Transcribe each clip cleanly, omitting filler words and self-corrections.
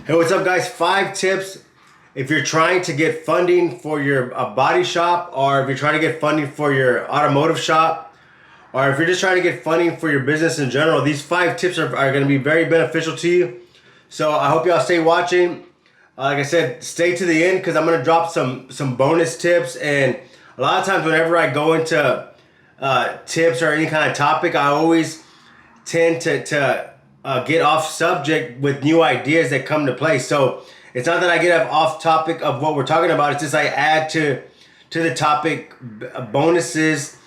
Hey, what's up, guys? 5 tips if you're trying to get funding for your body shop, or if you're trying to get funding for your automotive shop, or if you're just trying to get funding for your business in general. These 5 tips are going to be very beneficial to you. So I hope y'all stay watching. Like I said, stay to the end because I'm going to drop some bonus tips. And a lot of times whenever I go into tips or any kind of topic, I always tend to get off subject with new ideas that come to play. So it's not that I get off topic of what we're talking about. It's just I add to the topic bonuses,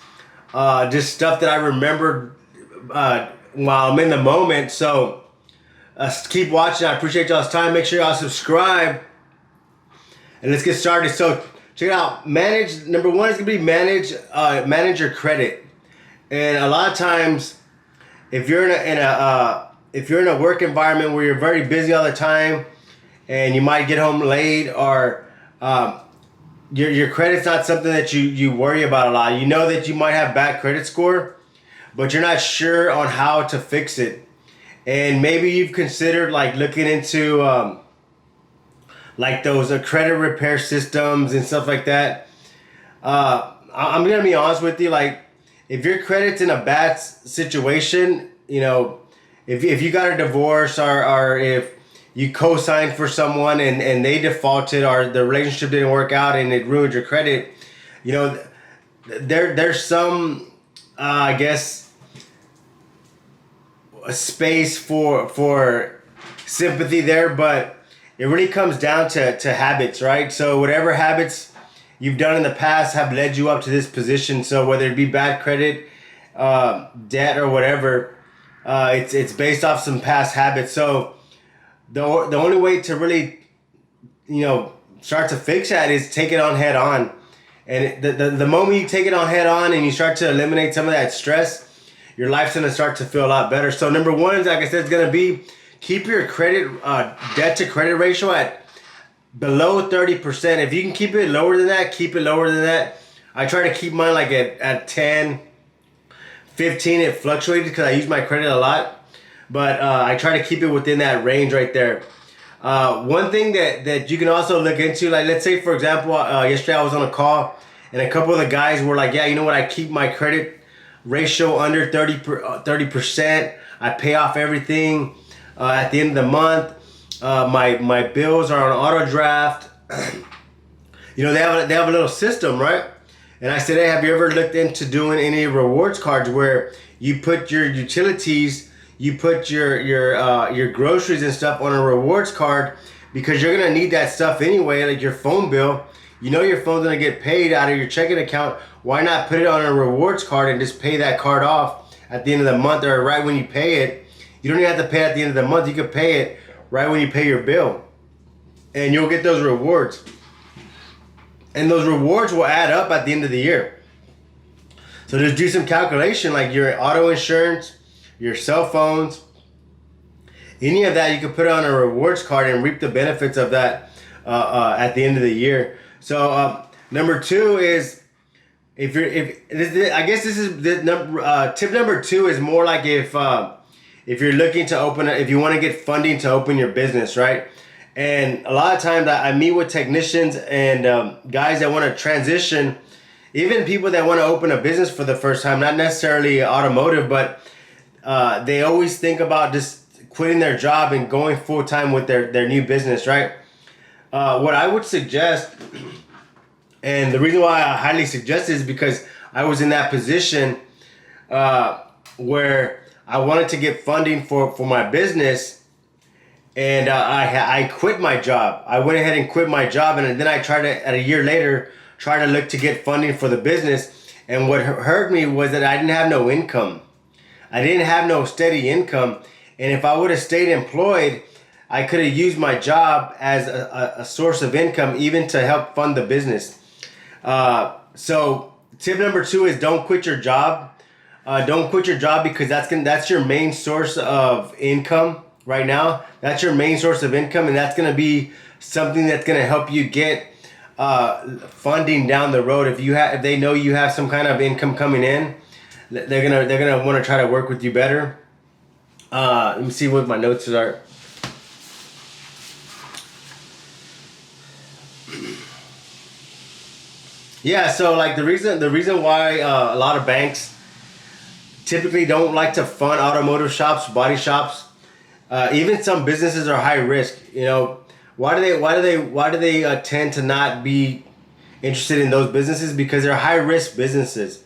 just stuff that I remembered while I'm in the moment. So keep watching. I appreciate y'all's time. Make sure y'all subscribe, and let's get started. So check it out. Number 1 is gonna be manage your credit. And a lot of times, if you're in a work environment where you're very busy all the time and you might get home late, or your credit's not something that you worry about a lot. You know that you might have bad credit score, but you're not sure on how to fix it. And maybe you've considered like looking into like those credit repair systems and stuff like that. I'm gonna be honest with you, like if your credit's in a bad situation, if you got a divorce, or if you co-signed for someone and they defaulted, or the relationship didn't work out and it ruined your credit, there's some I guess a space for sympathy there, but it really comes down to habits, right? So whatever habits you've done in the past have led you up to this position. So whether it be bad credit, debt, or whatever, it's based off some past habits. So the only way to really start to fix that is take it on head on. And the moment you take it on head on and you start to eliminate some of that stress, your life's gonna start to feel a lot better. So number 1, like I said, is gonna be keep your credit debt to credit ratio at below 30%. If you can keep it lower than that, keep it lower than that. I try to keep mine like at 10, 15. It fluctuated because I use my credit a lot, but I try to keep it within that range right there. One thing that you can also look into, like let's say for example, yesterday I was on a call and a couple of the guys were like, yeah, you know what, I keep my credit ratio under 30%. I pay off everything at the end of the month. My bills are on auto draft. They have a little system, right? And I said, hey, have you ever looked into doing any rewards cards where you put your utilities, you put your groceries and stuff on a rewards card, because you're gonna need that stuff anyway, like your phone bill. Your phone's gonna get paid out of your checking account. Why not put it on a rewards card and just pay that card off at the end of the month, or right when you pay it? You don't even have to pay it at the end of the month. You could pay it right when you pay your bill, and you'll get those rewards. And those rewards will add up at the end of the year. So just do some calculation, like your auto insurance, your cell phones, any of that, you can put it on a rewards card and reap the benefits of that at the end of the year. So number 2 is I guess this is the tip number 2 is more like if you're looking to if you want to get funding to open your business, right? And a lot of times I meet with technicians and guys that want to transition, even people that want to open a business for the first time, not necessarily automotive, but they always think about just quitting their job and going full time with their new business, right? What I would suggest, and the reason why I highly suggest it is because I was in that position where I wanted to get funding for my business, and I quit my job. I went ahead and quit my job, and then I tried to, at a year later, try to look to get funding for the business. And what hurt me was that I didn't have no income. I didn't have no steady income. And if I would have stayed employed, I could have used my job as a source of income, even to help fund the business. So tip number 2 is don't quit your job. Don't quit your job, because that's your main source of income right now. That's your main source of income, and that's gonna be something that's gonna help you get funding down the road. If they know you have some kind of income coming in, they're gonna want to try to work with you better. Let me see what my notes are. Yeah, so like the reason why a lot of banks typically don't like to fund automotive shops, body shops, even some businesses are high risk. You know, why do they tend to not be interested in those businesses? Because they're high risk businesses,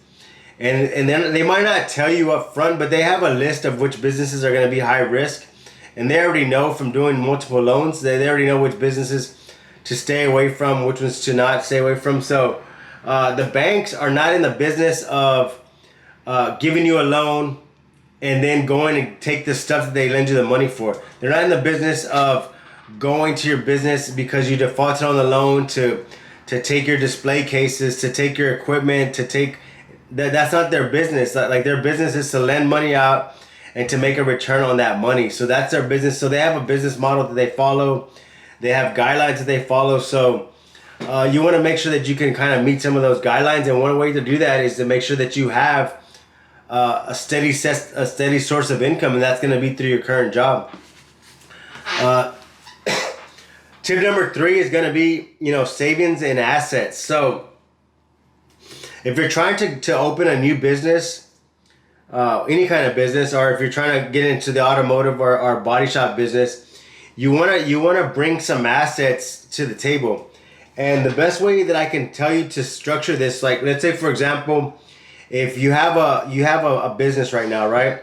and then they might not tell you up front, but they have a list of which businesses are going to be high risk, and they already know from doing multiple loans. They already know which businesses to stay away from, which ones to not stay away from. So the banks are not in the business of giving you a loan and then going and take the stuff that they lend you the money for. They're not in the business of going to your business because you defaulted on the loan to take your display cases, to take your equipment, to take that's not their business. Like their business is to lend money out and to make a return on that money. So that's their business. So they have a business model that they follow. They have guidelines that they follow. So you want to make sure that you can kind of meet some of those guidelines. And one way to do that is to make sure that you have a steady source of income, and that's going to be through your current job. Uh, Tip number 3 is going to be, savings and assets. So if you're trying to open a new business, any kind of business, or if you're trying to get into the automotive or body shop business, you wanna bring some assets to the table. And the best way that I can tell you to structure this, like let's say for example, if you have a business right now, right?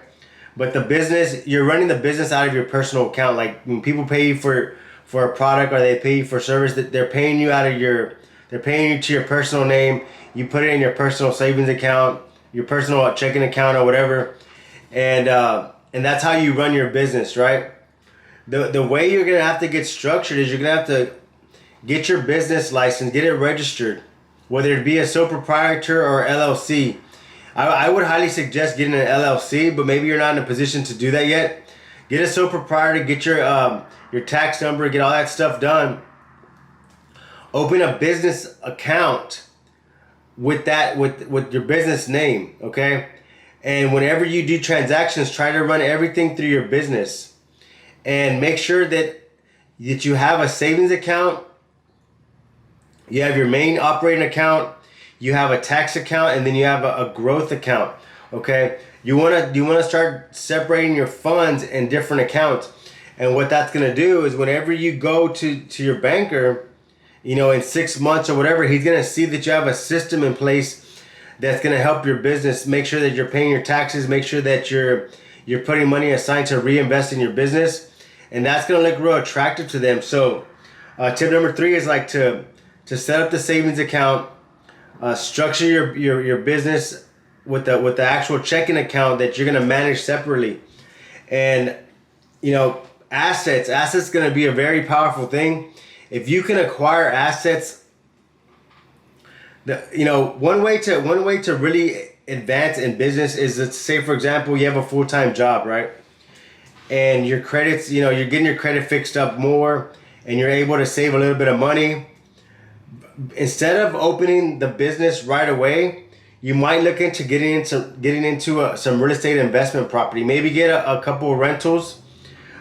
But the business, you're running the business out of your personal account. Like when people pay you for a product or they pay you for service, that they're paying you they're paying you to your personal name. You put it in your personal savings account, your personal checking account or whatever, and that's how you run your business, right? The way you're gonna have to get structured is you're gonna have to get your business license, get it registered, whether it be a sole proprietor or LLC. I would highly suggest getting an LLC, but maybe you're not in a position to do that yet. Get a sole proprietor, get your tax number, get all that stuff done. Open a business account with your business name, okay? And whenever you do transactions, try to run everything through your business, and make sure that you have a savings account, you have your main operating account, you have a tax account, and then you have a growth account. Okay, you wanna start separating your funds in different accounts, and what that's gonna do is whenever you go to your banker, in 6 months or whatever, he's gonna see that you have a system in place that's gonna help your business. Make sure that you're paying your taxes. Make sure that you're putting money aside to reinvest in your business, and that's gonna look real attractive to them. So, tip number 3 is like to set up the savings account. Structure your business with the actual checking account that you're gonna manage separately, and assets gonna be a very powerful thing. If you can acquire assets, one way to really advance in business is to say, for example, you have a full-time job, right? And your credits, you're getting your credit fixed up more, and you're able to save a little bit of money. Instead of opening the business right away, you might look into getting into some real estate investment property. Maybe get a couple of rentals,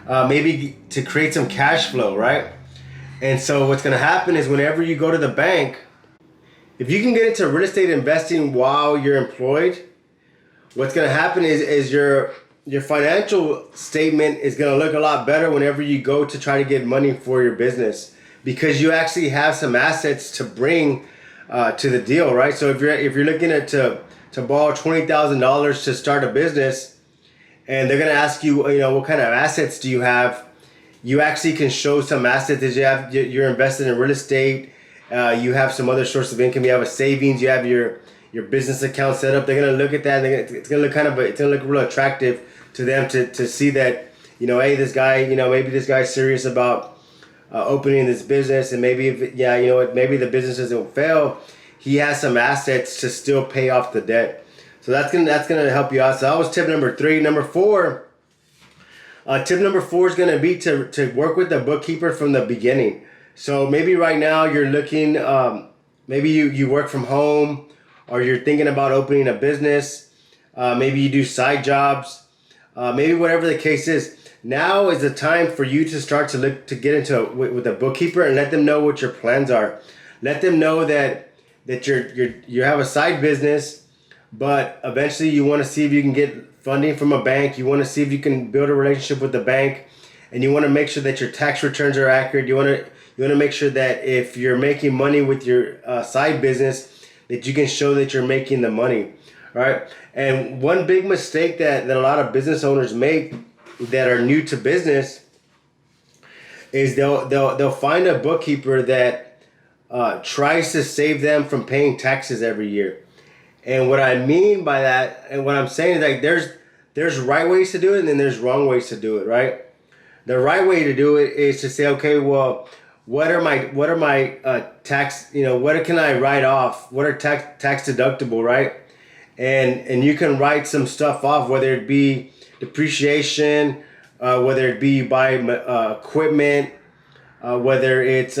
maybe to create some cash flow, right? And so what's going to happen is whenever you go to the bank, if you can get into real estate investing while you're employed, what's going to happen is your financial statement is going to look a lot better whenever you go to try to get money for your business, because you actually have some assets to bring to the deal, right? So if you're looking at to borrow $20,000 to start a business, and they're gonna ask you, what kind of assets do you have? You actually can show some assets that you have. You're invested in real estate. You have some other source of income. You have a savings. You have your business account set up. They're gonna look at that. It's gonna look real attractive to them to see that, hey, this guy, maybe this guy's serious about opening this business, and maybe maybe the business doesn't fail, he has some assets to still pay off the debt. So that's gonna help you out. So that was tip number 3. Tip number 4 is gonna be to work with the bookkeeper from the beginning. So maybe right now you're looking, maybe you work from home, or you're thinking about opening a business. Maybe you do side jobs. Maybe whatever the case is. Now is the time for you to start to get into with a bookkeeper, and let them know what your plans are. Let them know that that you have a side business, but eventually you want to see if you can get funding from a bank. You want to see if you can build a relationship with the bank, and you want to make sure that your tax returns are accurate. You want to make sure that if you're making money with your side business, that you can show that you're making the money, right? And one big mistake that a lot of business owners make that are new to business is they'll find a bookkeeper that tries to save them from paying taxes every year. And what I mean by that, and what I'm saying is like there's right ways to do it, and then there's wrong ways to do it, right? The right way to do it is to say, okay, well, what are my tax, what can I write off? What are tax deductible, right? And you can write some stuff off, whether it be depreciation, whether it be you buy equipment, whether it's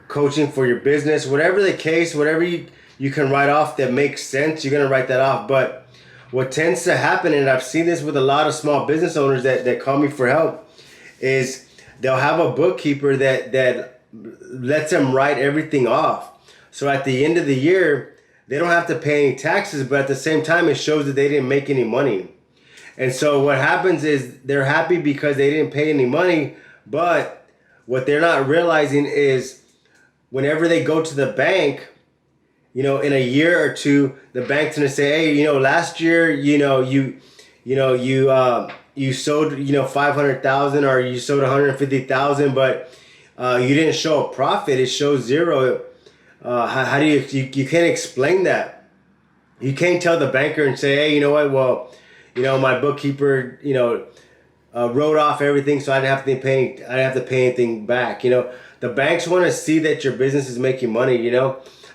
coaching for your business, whatever the case, whatever you can write off that makes sense, you're going to write that off. But what tends to happen, and I've seen this with a lot of small business owners that call me for help, is they'll have a bookkeeper that lets them write everything off. So at the end of the year, they don't have to pay any taxes, but at the same time, it shows that they didn't make any money. And so what happens is they're happy because they didn't pay any money, but what they're not realizing is whenever they go to the bank, in a year or two, the bank's gonna say, hey, last year, you sold, 500,000 or you sold 150,000, but you didn't show a profit. It shows zero. How do you can't explain that. You can't tell the banker and say, hey, you know what? Well, my bookkeeper, wrote off everything, so I didn't have to pay anything back. The banks want to see that your business is making money,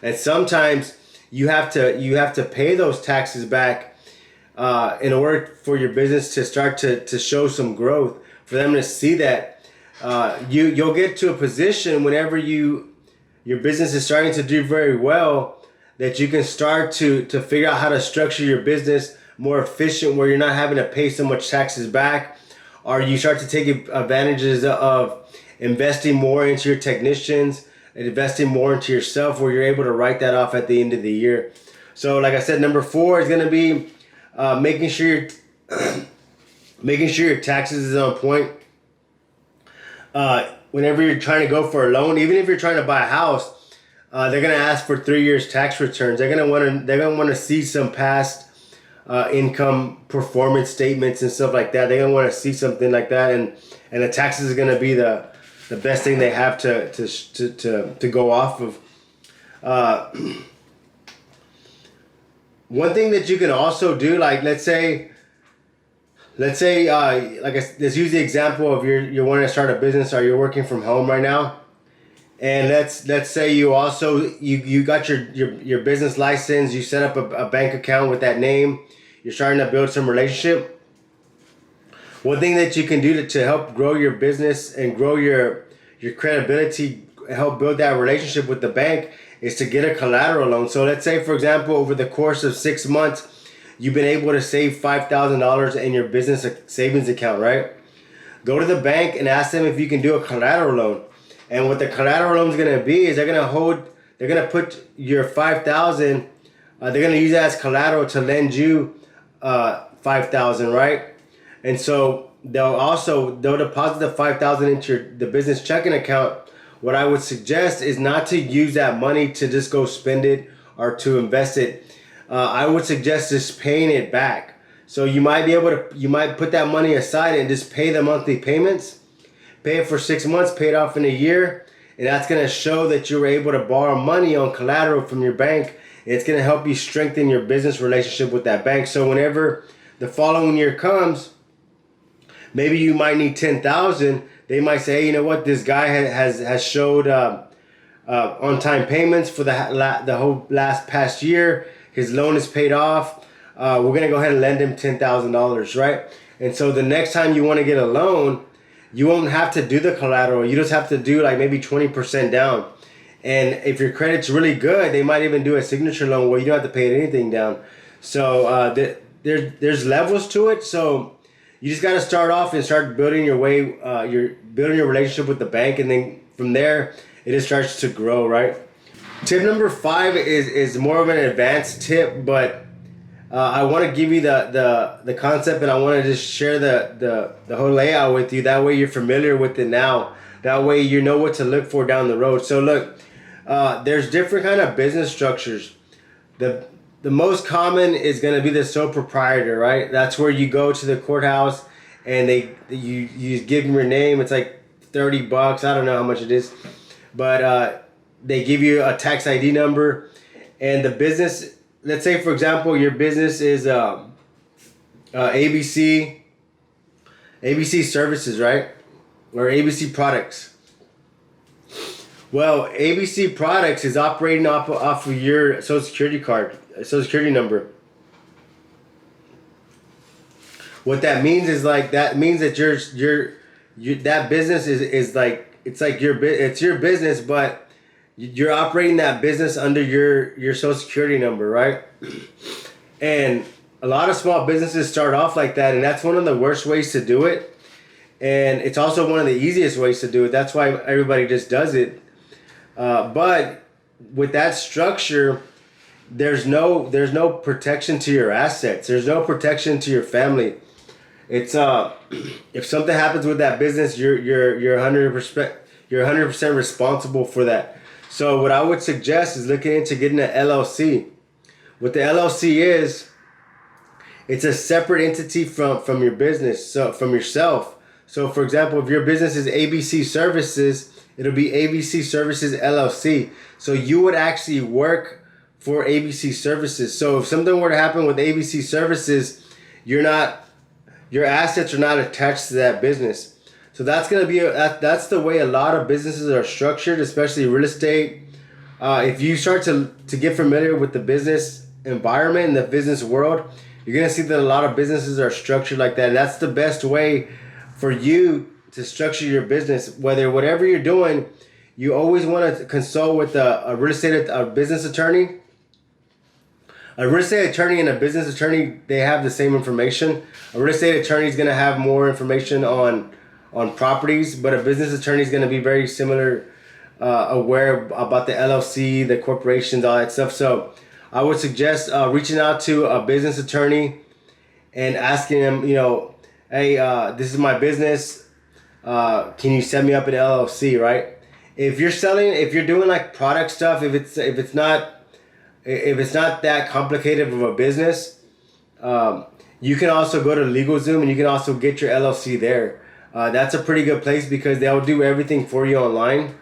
and sometimes you have to pay those taxes back in order for your business to start to show some growth, for them to see that you'll get to a position whenever your business is starting to do very well, that you can start to figure out how to structure your business more efficient, where you're not having to pay so much taxes back, or you start to take advantages of investing more into your technicians and investing more into yourself, where you're able to write that off at the end of the year. So like I said, number 4 is going to be making sure your taxes is on point. Whenever you're trying to go for a loan, even if you're trying to buy a house, they're going to ask for 3 years tax returns. They're going to want to see some past income performance statements and stuff like that. They're going to want to see something like that, and the taxes is going to be the best thing they have to go off of. One thing that you can also do, like let's use the example of you're wanting to start a business, or you're working from home right now, and let's say you got your business license, you set up a bank account with that name, you're starting to build some relationship. One thing that you can do to help grow your business and grow your credibility, help build that relationship with the bank, is to get a collateral loan. So let's say, for example, over the course of 6 months, you've been able to save $5,000 in your business savings account, right? Go to the bank and ask them if you can do a collateral loan. And what the collateral loan is going to be is they're going to put your $5,000, they're going to use that as collateral to lend you $5,000, right? And so they'll deposit the $5,000 into the business checking account. What I would suggest is not to use that money to just go spend it or to invest it. I would suggest just paying it back. So you might put that money aside and just pay the monthly payments. Pay it for 6 months, pay it off in a year, and that's going to show that you were able to borrow money on collateral from your bank. And it's going to help you strengthen your business relationship with that bank. So whenever the following year comes, maybe you might need $10,000. They might say, hey, you know what? This guy has showed on-time payments for the whole past year. His loan is paid off. We're gonna go ahead and lend him $10,000, right? And so the next time you want to get a loan, you won't have to do the collateral. You just have to do like maybe 20% down. And if your credit's really good, they might even do a signature loan where you don't have to pay anything down. So there's levels to it. So you just got to start off and start building your way. You're building your relationship with the bank, and then from there, it just starts to grow, right? Tip number 5 is more of an advanced tip, but I want to give you the concept, and I want to just share the whole layout with you. That way you're familiar with it now. That way you know what to look for down the road. So look, there's different kind of business structures. The most common is going to be the sole proprietor, right? That's where you go to the courthouse and you give them your name. It's like $30. I don't know how much it is, but they give you a tax ID number, and the business. Let's say, for example, your business is ABC Services, right? Or ABC Products. Well, ABC Products is operating off of your Social Security card, Social Security number. What that means is that that business is like, it's like it's your business, but you're operating that business under your Social Security number, right? And a lot of small businesses start off like that, and that's one of the worst ways to do it. And it's also one of the easiest ways to do it. That's why everybody just does it. But with that structure, there's no protection to your assets. There's no protection to your family. It's if something happens with that business, you're 100% responsible for that. So what I would suggest is looking into getting an LLC. What the LLC is, it's a separate entity from your business, so from yourself. So for example, if your business is ABC Services, it'll be ABC Services LLC. So you would actually work for ABC Services. So if something were to happen with ABC Services, your assets are not attached to that business. So that's gonna be that's the way a lot of businesses are structured, especially real estate. If you start to get familiar with the business environment and the business world, you're gonna see that a lot of businesses are structured like that. And that's the best way for you to structure your business. Whatever you're doing, you always want to consult with a business attorney. A real estate attorney and a business attorney, they have the same information. A real estate attorney is going to have more information on properties, but a business attorney is going to be very similar, aware about the LLC, the corporations, all that stuff. So I would suggest reaching out to a business attorney and asking them, hey, this is my business. Can you set me up an LLC, right? If you're doing like product stuff, if it's not that complicated of a business, you can also go to LegalZoom and you can also get your LLC there. That's a pretty good place because they'll do everything for you online,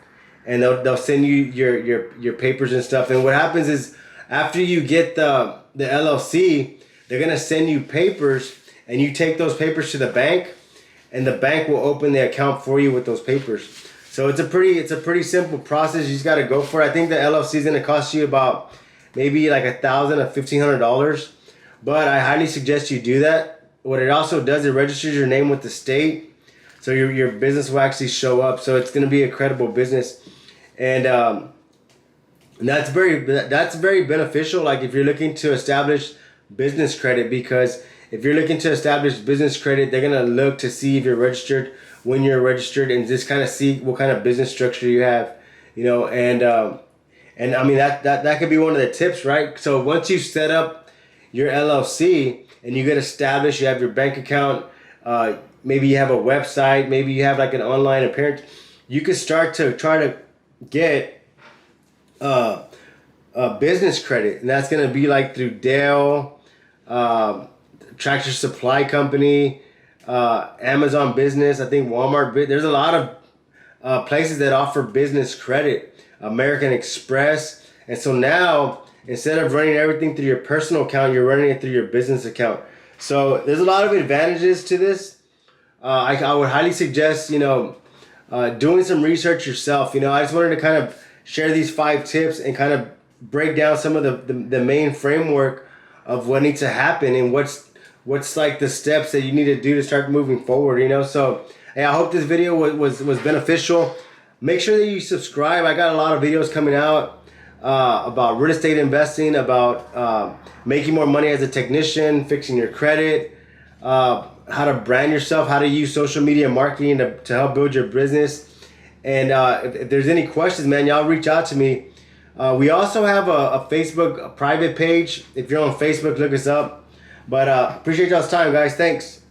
and they'll send you your papers and stuff. And what happens is after you get the LLC, they're gonna send you papers, and you take those papers to the bank, and the bank will open the account for you with those papers. So it's a pretty simple process. You just got to go for it. I think the LLC is gonna cost you about maybe like $1,000 or $1,500, but I highly suggest you do that. What it also does, it registers your name with the state, so your business will actually show up. So it's going to be a credible business, and that's very beneficial. Like if you're looking to establish business credit, because if you're looking to establish business credit, they're going to look to see if you're registered, when you're registered, and just kind of see what kind of business structure you have, And I mean that could be one of the tips, right? So once you set up your LLC and you get established, you have your bank account, maybe you have a website, maybe you have like an online appearance, you can start to try to get a business credit, and that's gonna be like through Dell, Tractor Supply Company, Amazon Business. I think Walmart. There's a lot of places that offer business credit. American Express. And so now, instead of running everything through your personal account, you're running it through your business account. So there's a lot of advantages to this. I would highly suggest, doing some research yourself. I just wanted to kind of share these 5 tips and kind of break down some of the main framework of what needs to happen and what's like the steps that you need to do to start moving forward, So, hey, I hope this video was beneficial. Make sure that you subscribe. I got a lot of videos coming out about real estate investing, about making more money as a technician, fixing your credit, how to brand yourself, how to use social media marketing to help build your business. And if there's any questions, man, y'all reach out to me. We also have a Facebook private page. If you're on Facebook, look us up. But appreciate y'all's time, guys. Thanks.